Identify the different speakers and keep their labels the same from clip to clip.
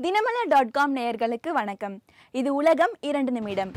Speaker 1: தினமலர்.com நேயர்களுக்கு வணக்கம். இது உலகம் 2 நிமிடம்.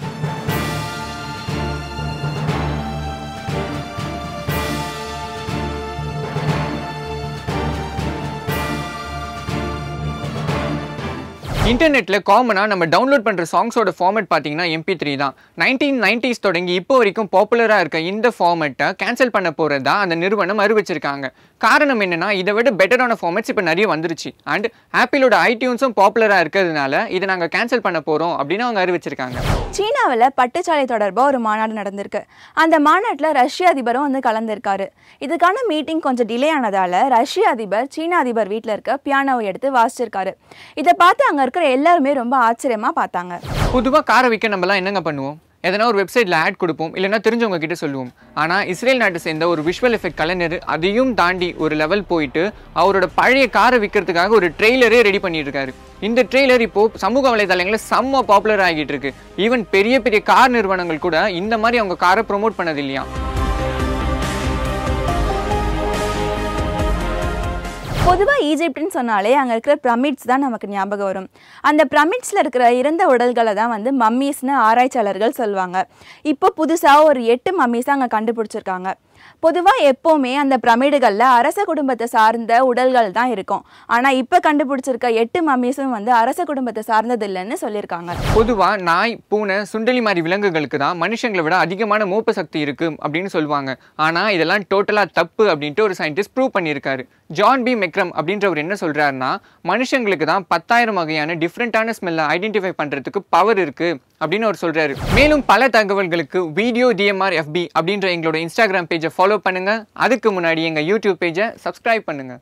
Speaker 2: இன்டர்நெட்ல காமனா நம்ம டவுன்லோட் பண்ற சாங்ஸோட ஃபார்மட் பாத்தீங்கன்னா MP3 தான். 1990s தொடங்கி இப்போ வரைக்கும் பாப்புலரா இருக்க இந்த ஃபார்மட்டை கேன்சல் பண்ண போறதா அந்த நிறுவனம் அறிவிச்சிருக்காங்க. காரணம் என்னன்னா இதை விட பெட்டரான ஃபார்மட்ஸ் இப்போ நிறைய வந்துருச்சு. அண்ட் ஆப்பிளோட iTunesம் பாப்புலரா இருக்கிறதுனால இதை நாங்க கேன்சல் பண்ண போறோம் அப்படின்னு அவங்க அறிவிச்சிருக்காங்க.
Speaker 1: சீனாவில் பட்டுச்சாலை தொடர்பாக ஒரு மாநாடு நடந்திருக்கு. அந்த மாநாட்டில் ரஷ்ய அதிபரும் வந்து கலந்துருக்காரு. இதுக்கான மீட்டிங் கொஞ்சம் டிலே ஆனதால ரஷ்ய அதிபர் சீன அதிபர் வீட்டில் இருக்க பியானோவை எடுத்து வாசிச்சிருக்காரு. இதை பார்த்து அங்கே இருக்கிற எல்லாருமே ரொம்ப ஆச்சரியமாக பார்த்தாங்க.
Speaker 2: பொதுவாக காரை விற்க நம்மலாம் என்னங்க பண்ணுவோம்? எதனா ஒரு வெப்சைட்டில் ஆட் கொடுப்போம், இல்லைனா தெரிஞ்சவங்க கிட்ட சொல்லுவோம். ஆனால் இஸ்ரேல் நாட்டை சேர்ந்த ஒரு விஷுவல் எஃபெக்ட் கலைஞர் அதையும் தாண்டி ஒரு லெவல் போயிட்டு அவரோட பழைய காரை விற்கிறதுக்காக ஒரு ட்ரெய்லரே ரெடி பண்ணிட்டு இருக்காரு. இந்த ட்ரெய்லர் இப்போ சமூக வலைதளங்களில் செம்ம பாப்புலர் ஆகிட்டு இருக்கு. ஈவன் பெரிய பெரிய கார் நிறுவனங்கள் கூட இந்த மாதிரி அவங்க காரை ப்ரொமோட் பண்ணது இல்லையா.
Speaker 1: பொதுவாக ஈஜிப்ட்னு சொன்னாலே அங்கே இருக்கிற பிரமிட்ஸ் தான் நமக்கு ஞாபகம் வரும். அந்த பிரமிட்ஸில் இருக்கிற இறந்த உடல்களை தான் வந்து மம்மீஸ்னு ஆராய்ச்சியாளர்கள் சொல்லுவாங்க. இப்போ புதுசாக ஒரு 8 மம்மீஸை அங்கே கண்டுபிடிச்சிருக்காங்க. பொதுவாக எப்போவுமே அந்த பிரமிடுகளில் அரச குடும்பத்தை சார்ந்த உடல்கள் தான் இருக்கும். ஆனால் இப்போ கண்டுபிடிச்சிருக்க 8 மம்மீஸும் வந்து அரச குடும்பத்தை சார்ந்தது இல்லைன்னு சொல்லியிருக்காங்க.
Speaker 2: பொதுவாக நாய், பூனை, சுண்டலி மாதிரி விலங்குகளுக்கு தான் மனுஷங்களை விட அதிகமான மோப்ப சக்தி இருக்கு அப்படின்னு சொல்லுவாங்க. ஆனால் இதெல்லாம் டோட்டலாக தப்பு அப்படின்ட்டு ஒரு சயின்டிஸ்ட் ப்ரூவ் பண்ணியிருக்காரு. ஜான் பி மெக்ரம் அப்படின்றவர் என்ன சொல்றாருன்னா, மனுஷங்களுக்கு தான் 10,000 வகையான டிஃப்ரெண்டான ஸ்மெல்லை ஐடென்டிஃபை பண்றதுக்கு பவர் இருக்கு அப்படின்னு அவர் சொல்றாரு. மேலும் பல தகவல்களுக்கு வீடியோ DMR FB அப்படின்ற எங்களோட இன்ஸ்டாகிராம் பேஜை ஃபாலோ பண்ணுங்க. அதுக்கு முன்னாடி எங்க யூடியூப் பேஜை சப்ஸ்கிரைப் பண்ணுங்க.